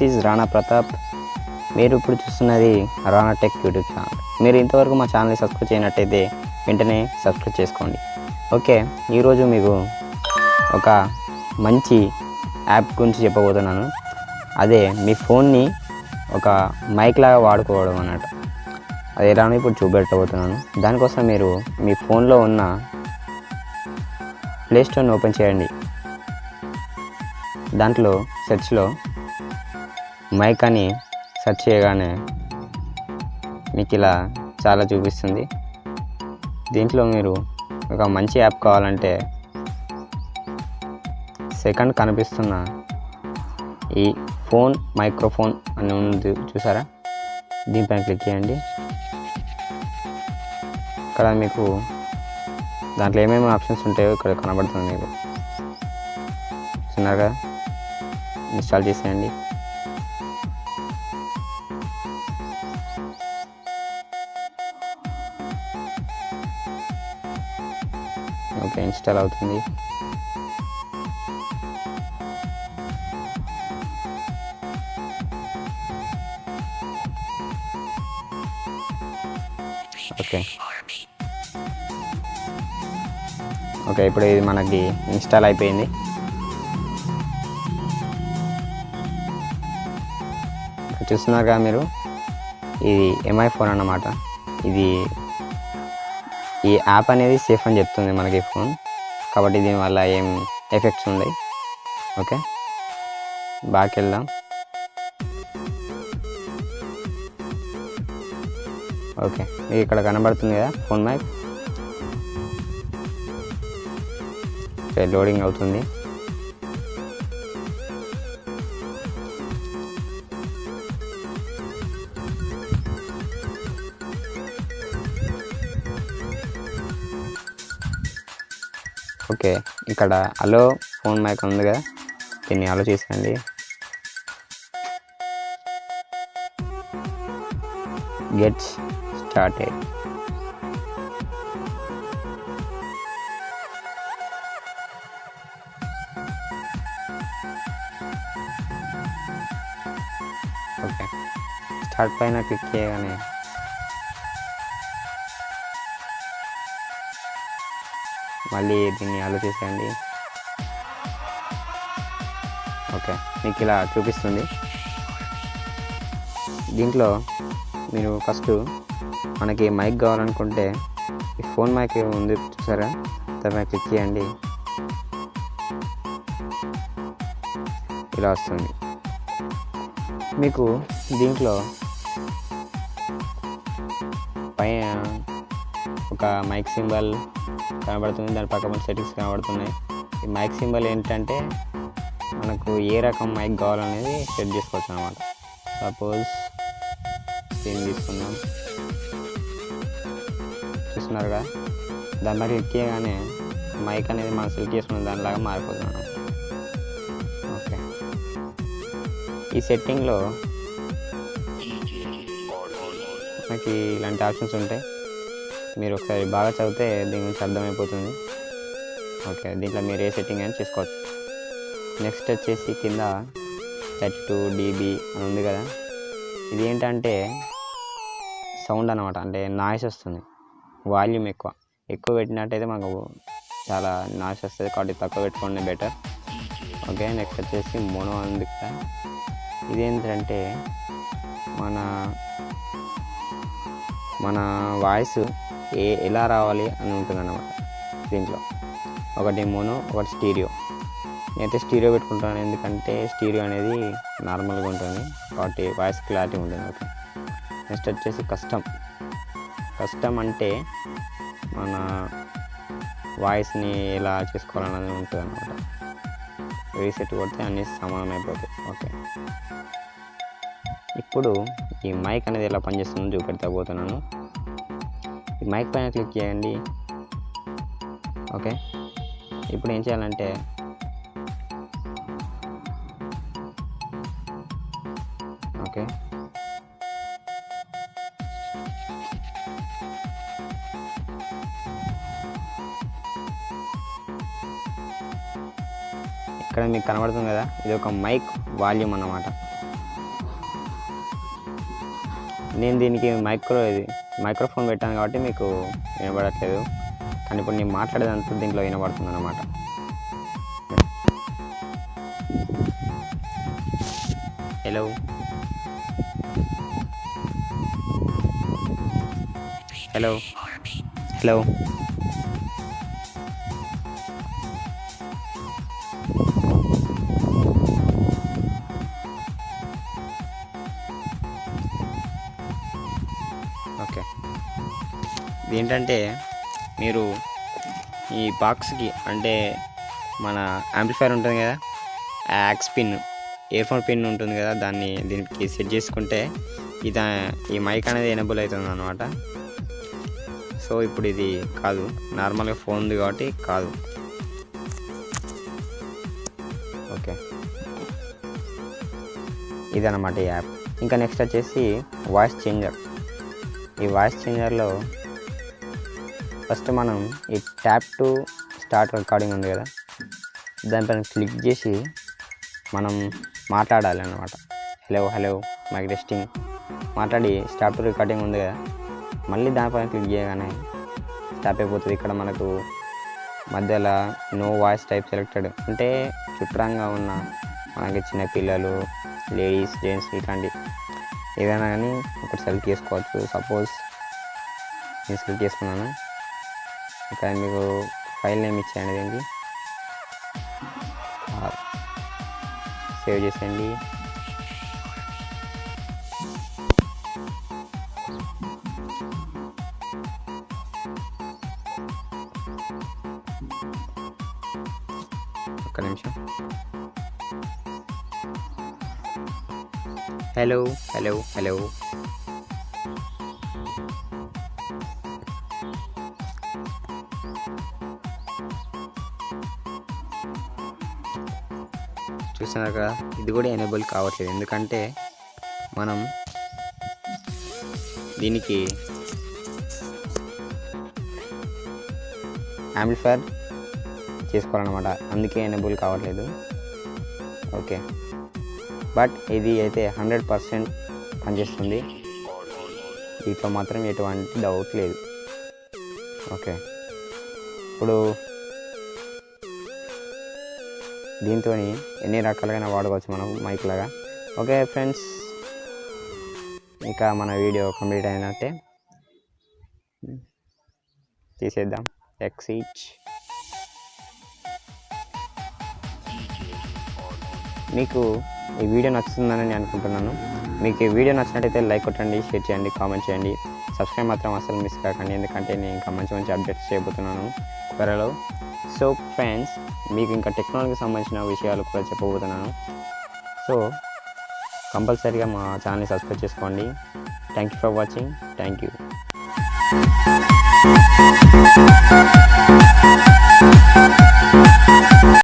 Is Rana Pratap. మీరు ఇప్పుడు చూస్తున్నది రాణా టెక్ యూట్యూబ్ ఛానల్. మీరు ఇంతవరకు మా ఛానల్ని సబ్స్క్రైబ్ చేయనట్టయితే వెంటనే సబ్స్క్రైబ్ చేసుకోండి. ఓకే, ఈరోజు మీకు ఒక మంచి యాప్ గురించి చెప్పబోతున్నాను. అదే మీ ఫోన్ని ఒక మైక్ లాగా వాడుకోవడం అన్నట్టు. అది ఎలానో ఇప్పుడు చూపెట్టబోతున్నాను. దానికోసం మీరు మీ ఫోన్లో ఉన్న ప్లే స్టోర్ని ఓపెన్ చేయండి. దాంట్లో సెర్చ్లో మైక్ అని సెర్చ్ చేయగానే మీకు ఇలా చాలా చూపిస్తుంది. దీంట్లో మీరు ఒక మంచి యాప్ కావాలంటే సెకండ్ కనిపిస్తున్న ఈ ఫోన్ మైక్రోఫోన్ అని ఉంది చూసారా, దీనిపైన క్లిక్ చేయండి. ఇక్కడ మీకు దాంట్లో ఏమేమి ఆప్షన్స్ ఉంటాయో ఇక్కడ కనబడుతుంది. మీకు చూస్తున్నారుగా, ఇన్స్టాల్ చేసేయండి. ఓకే, ఇన్స్టాల్ అవుతుంది. ఓకే, ఇప్పుడు ఇది మనకి ఇన్స్టాల్ అయిపోయింది. చూస్తున్నారుగా మీరు, ఇది ఎంఐ ఫోన్ అన్నమాట. ఇది ఈ యాప్ అనేది సేఫ్ అని చెప్తుంది మనకి ఫోన్, కాబట్టి దీనివల్ల ఏం ఎఫెక్ట్స్ ఉండవు. ఓకే, బాగా వెళ్దాం. ఓకే, మీకు ఇక్కడ కనబడుతుంది కదా ఫోన్ మైక్. లోడింగ్ అవుతుంది. ఓకే, ఇక్కడ అలో ఫోన్ మైక్ ఉంది కదా, దీన్ని అలో చేసేయండి. Get started. ఓకే, స్టార్ట్ పైన క్లిక్ చేయగానే మళ్ళీ దీన్ని అలో చేసేయండి. ఓకే, మీకు ఇలా చూపిస్తుంది. దీంట్లో మీరు ఫస్ట్ మనకి మైక్ కావాలనుకుంటే ఈ ఫోన్ మైక్ ఉంది చూసారా, దానిపై క్లిక్ చేయండి. ఇలా వస్తుంది. మీకు దీంట్లో పైన ఒక మైక్ సింబల్ కనబడుతుంది, దాని పక్కన సెట్టింగ్స్ కనబడుతున్నాయి. ఈ మైక్ సింబల్ ఏంటంటే మనకు ఏ రకం మైక్ కావాలనేది సెట్ చేసుకోవచ్చు అన్నమాట. సపోజ్ దీన్ని తీసుకుందాం. చూస్తున్నారుగా, దాని మీద క్లిక్ చేయగానే మైక్ అనేది మనం సెలెక్ట్ చేసుకున్న దానిలాగా మారిపోతున్నాం. ఓకే, ఈ సెట్టింగ్లో మనకి ఇలాంటి ఆప్షన్స్ ఉంటాయి. మీరు ఒకసారి బాగా చదివితే దీని గురించి అర్థమైపోతుంది. ఓకే, దీంట్లో మీరు ఏ సెట్టింగ్ అయినా చేసుకోవచ్చు. నెక్స్ట్ వచ్చేసి కింద 32 dB అని ఉంది కదా, ఇది ఏంటంటే సౌండ్ అన్నమాట. అంటే నాయిస్ వస్తుంది, వాల్యూమ్ ఎక్కువ పెట్టినట్టయితే మనకు చాలా నాయిస్ వస్తుంది, కాబట్టి తక్కువ పెట్టుకోండి బెటర్. ఓకే, నెక్స్ట్ వచ్చేసి మోనో ఉంది కదా, ఇదేంటంటే మన వాయిస్ ఎలా రావాలి అని ఉంటుంది అన్నమాట. దీంట్లో ఒకటి మోనో, ఒకటి స్టీరియో. నేనైతే స్టీరియో పెట్టుకుంటాను, ఎందుకంటే స్టీరియో అనేది నార్మల్గా ఉంటుంది కాబట్టి వాయిస్ క్లారిటీ ఉంటుంది. ఓకే, నెక్స్ట్ వచ్చేసి కస్టమ్ అంటే మన వాయిస్ని ఎలా చేసుకోవాలన్నది ఉంటుంది అన్నమాట. రీసెట్ కొడితే అన్నీ సమానం అయిపోతాయి. ఓకే, ఇప్పుడు ఈ మైక్ అనేది ఎలా పనిచేస్తుందో చూపెడతా పోతున్నాను. ఈ మైక్ పైన క్లిక్ చేయండి. ఓకే, ఇప్పుడు ఏం చేయాలంటే ఓకే ఇక్కడ మీకు కనబడుతుంది కదా, ఇది ఒక మైక్ వాల్యూమ్ అన్నమాట. నేను దీనికి మైక్రోఫోన్ పెట్టాను కాబట్టి మీకు వినబడట్లేదు, కానీ ఇప్పుడు నేను మాట్లాడేదంతా దీంట్లో వినబడుతుంది అన్నమాట. Hello hello hello okay. ఏంటంటే మీరు ఈ బాక్స్కి అంటే మన యాంప్లిఫైర్ ఉంటుంది కదా, యాక్స్ పిన్, ఇయర్ఫోన్ పిన్ ఉంటుంది కదా, దీనికి సెట్ చేసుకుంటే ఈ మైక్ అనేది ఎనేబుల్ అవుతుంది అన్నమాట. సో ఇప్పుడు ఇది కాదు, నార్మల్గా ఫోన్ది కాబట్టి కాదు. ఓకే, ఇదన్నమాట ఈ యాప్. ఇంకా నెక్స్ట్ వచ్చేసి వాయిస్ చేంజర్. ఈ వాయిస్ చేంజర్లో ఫస్ట్ మనం ఈ ట్యాప్ టు స్టార్ట్ రికార్డింగ్ ఉంది కదా, దానిపైన క్లిక్ చేసి మనం మాట్లాడాలి అన్నమాట. హలో హలో మైక్ టెస్టింగ్ మాట్లాడి స్టాప్ టు రికార్డింగ్ ఉంది కదా, మళ్ళీ దానిపైన క్లిక్ చేయగానే స్టాప్ అయిపోతుంది. ఇక్కడ మనకు మధ్యలో నో వాయిస్ టైప్ సెలెక్టెడ్ అంటే చుట్టంగా ఉన్న మనకి చిన్న పిల్లలు, లేడీస్, జెంట్స్ ఇట్లాంటి ఏదైనా కానీ ఒకటి సెలెక్ట్ చేసుకోవచ్చు. సపోజ్ నేను సెలెక్ట్ చేసుకున్నాను. ఇక్కడ మీకు ఫైల్ నేమ్ ఇచ్చేయండి, దీనికి సేవ్ చేసేయండి. ఒక్క నిమిషం. హలో హలో హలో చూస్తున్నారు కదా, ఇది కూడా ఎనేబుల్ కావట్లేదు. ఎందుకంటే మనం దీనికి యాంప్లిఫైర్ చేసుకోవాలన్నమాట, అందుకే ఎనేబుల్ కావట్లేదు. ఓకే, బట్ ఇది అయితే 100% పనిచేస్తుంది, దీంట్లో మాత్రం ఎటువంటి డౌట్ లేదు. ఓకే, ఇప్పుడు దీంతో ఎన్ని రకాలుగా వాడుకోవచ్చు మనం మైక్ లాగా. ఓకే ఫ్రెండ్స్, ఇంకా మన వీడియో కంప్లీట్ అయినట్టే, తీసేద్దాం. ఎక్సిట్. మీకు ఈ వీడియో నచ్చుతుందని నేను అనుకుంటున్నాను. మీకు ఈ వీడియో నచ్చినట్టయితే లైక్ కొట్టండి, షేర్ చేయండి, కామెంట్ చేయండి, సబ్స్క్రైబ్ మాత్రం అసలు మిస్ కాకండి, ఎందుకంటే నేను ఇంకా మంచి మంచి అప్డేట్స్ చేయబోతున్నాను త్వరలో. సో ఫ్రెండ్స్, మీకు ఇంకా టెక్నాలజీకి సంబంధించిన విషయాలు కూడా చెప్పబోతున్నాను. సో కంపల్సరీగా మా ఛానల్ని సబ్స్క్రైబ్ చేసుకోండి. Thank you for watching. Thank you.